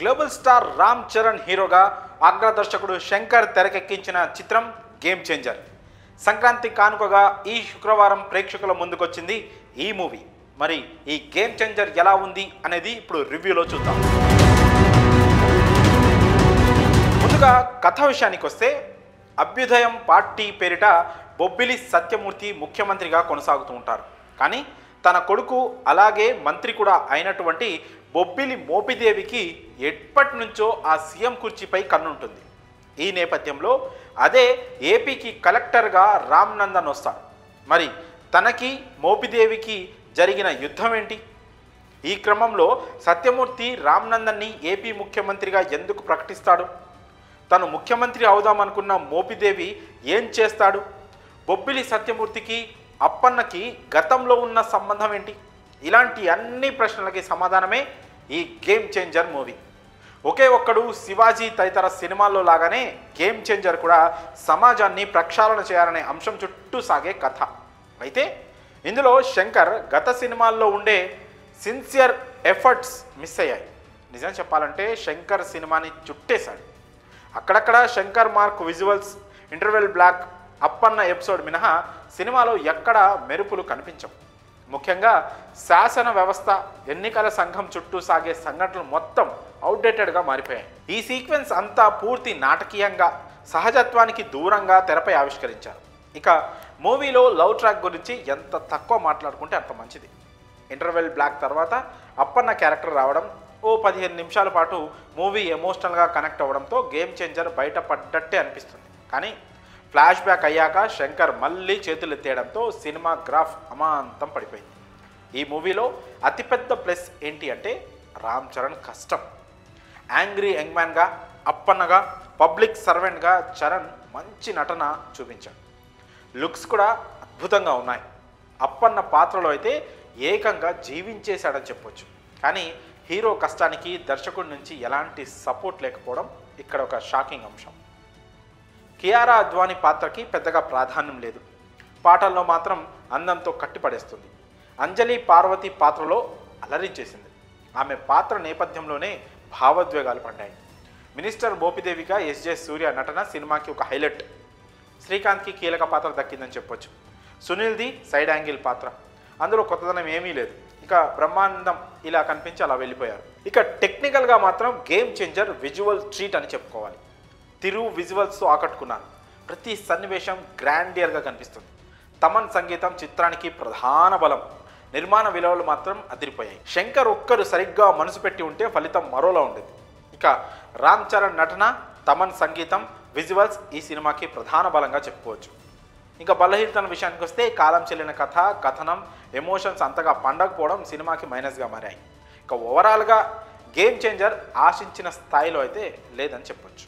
Global star Ram Charan హీరోగా అగ్రదర్శకుడు శంకర్ తెరకెక్కించిన చిత్రం గేమ్ చేంజర్. సంక్రాంతి కానుకగా ఈ శుక్రవారం ప్రేక్షకుల ముందుకొచ్చింది ఈ మూవీ. మరి ఈ గేమ్ చేంజర్ ఎలా ఉంది అనేది ఇప్పుడు రివ్యూలో చూద్దాం. ముందుగా కథ విషయానికి వస్తే, అభ్యుదయం పార్టీ పేరిట బొబ్బిలి సత్యమూర్తి ముఖ్యమంత్రిగా కొనసాగుతూ ఉంటారు. కానీ తన కొడుకు అలాగే మంత్రి కూడా అయినటువంటి బొబ్బిలి మోపిదేవికి ఎప్పటి నుంచో ఆ సీఎం కుర్చీపై కన్నుంటుంది. ఈ నేపథ్యంలో అదే ఏపీకి కలెక్టర్గా రామ్ నందన్ వస్తాడు. మరి తనకి మోపిదేవికి జరిగిన యుద్ధం ఏంటి? ఈ క్రమంలో సత్యమూర్తి రామ్ నందన్ని ఏపీ ముఖ్యమంత్రిగా ఎందుకు ప్రకటిస్తాడు? తను ముఖ్యమంత్రి అవుదామనుకున్న మోపిదేవి ఏం చేస్తాడు? బొబ్బిలి సత్యమూర్తికి అప్పన్నకి గతంలో ఉన్న సంబంధం ఏంటి? ఇలాంటి అన్ని ప్రశ్నలకి సమాధానమే ఈ గేమ్ చేంజర్ మూవీ. ఒకే ఒక్కడు శివాజీ తదితర సినిమాల్లో లాగానే గేమ్ చేంజర్ కూడా సమాజాన్ని ప్రక్షాళన చేయాలనే అంశం చుట్టూ సాగే కథ. అయితే ఇందులో శంకర్ గత సినిమాల్లో ఉండే సిన్సియర్ ఎఫర్ట్స్ మిస్ అయ్యాయి. నిజం చెప్పాలంటే శంకర్ సినిమాని చుట్టేశాడు. అక్కడక్కడ Shankar mark visuals, interval block, Appanna episode మినహా సినిమాలో ఎక్కడ మెరుపులు కనిపించవు. ముఖ్యంగా శాసన వ్యవస్థ, ఎన్నికల సంఘం చుట్టూ సాగే సంఘటనలు మొత్తం అవుట్డేటెడ్గా మారిపోయాయి. ఈ సీక్వెన్స్ అంతా పూర్తి నాటకీయంగా, సహజత్వానికి దూరంగా తెరపై ఆవిష్కరించారు. ఇక మూవీలో లవ్ ట్రాక్ గురించి ఎంత తక్కువ మాట్లాడుకుంటే అంత మంచిది. ఇంటర్వెల్ బ్లాక్ తర్వాత అప్పన్న క్యారెక్టర్ రావడం, ఓ 15 నిమిషాల పాటు మూవీ ఎమోషనల్గా కనెక్ట్ అవ్వడంతో గేమ్ చేంజర్ బయటపడ్డట్టే అనిపిస్తుంది. కానీ ఫ్లాష్ బ్యాక్ అయ్యాక శంకర్ మళ్ళీ చేతులు ఎత్తేయడంతో సినిమా గ్రాఫ్ అమాంతం పడిపోయింది. ఈ మూవీలో అతిపెద్ద ప్లస్ ఏంటి అంటే రామ్ చరణ్ కష్టం. యాంగ్రీ యంగ్మ్యాన్గా, అప్పన్నగా, పబ్లిక్ సర్వెంట్గా చరణ్ మంచి నటన చూపించాడు. లుక్స్ కూడా అద్భుతంగా ఉన్నాయి. అప్పన్న పాత్రలో అయితే ఏకంగా జీవించేశాడని చెప్పొచ్చు. కానీ హీరో కష్టానికి దర్శకుడి నుంచి ఎలాంటి సపోర్ట్ లేకపోవడం ఇక్కడ ఒక షాకింగ్ అంశం. కియారా అద్వానీ పాత్రకి పెద్దగా ప్రాధాన్యం లేదు. పాటల్లో మాత్రం అందంతో కట్టిపడేస్తుంది. అంజలి పార్వతి పాత్రలో అలరించేసింది. ఆమె పాత్ర నేపథ్యంలోనే భావోద్వేగాలు పడ్డాయి. మినిస్టర్ మోపిదేవిగా ఎస్జే సూర్య నటన సినిమాకి ఒక హైలైట్. శ్రీకాంత్కి కీలక పాత్ర దక్కిందని చెప్పొచ్చు. సునీల్ది సైడ్ యాంగిల్ పాత్ర, అందులో కొత్తదనం ఏమీ లేదు. ఇక బ్రహ్మానందం ఇలా కనిపించి అలా వెళ్ళిపోయారు. ఇక టెక్నికల్గా మాత్రం గేమ్ చేంజర్ విజువల్ ట్రీట్ అని చెప్పుకోవాలి. తిరు విజువల్స్తో ఆకట్టుకున్నాను. ప్రతి సన్నివేశం గ్రాండియర్గా కనిపిస్తుంది. తమన్ సంగీతం చిత్రానికి ప్రధాన బలం. నిర్మాణ విలువలు మాత్రం అదిరిపోయాయి. శంకర్ ఒక్కరు సరిగ్గా మనసు పెట్టి ఉంటే ఫలితం మరోలా ఉండేది. ఇక రామ్ చరణ్ నటన, తమన్ సంగీతం, విజువల్స్ ఈ సినిమాకి ప్రధాన బలంగా చెప్పుకోవచ్చు. ఇంకా బలహీనతల విషయానికి వస్తే కాలం చెల్లిన కథ, కథనం, ఎమోషన్స్ అంతగా పండకపోవడం సినిమాకి మైనస్గా మారాయి. ఇక ఓవరాల్గా గేమ్ చేంజర్ ఆశించిన స్థాయిలో అయితే లేదని చెప్పొచ్చు.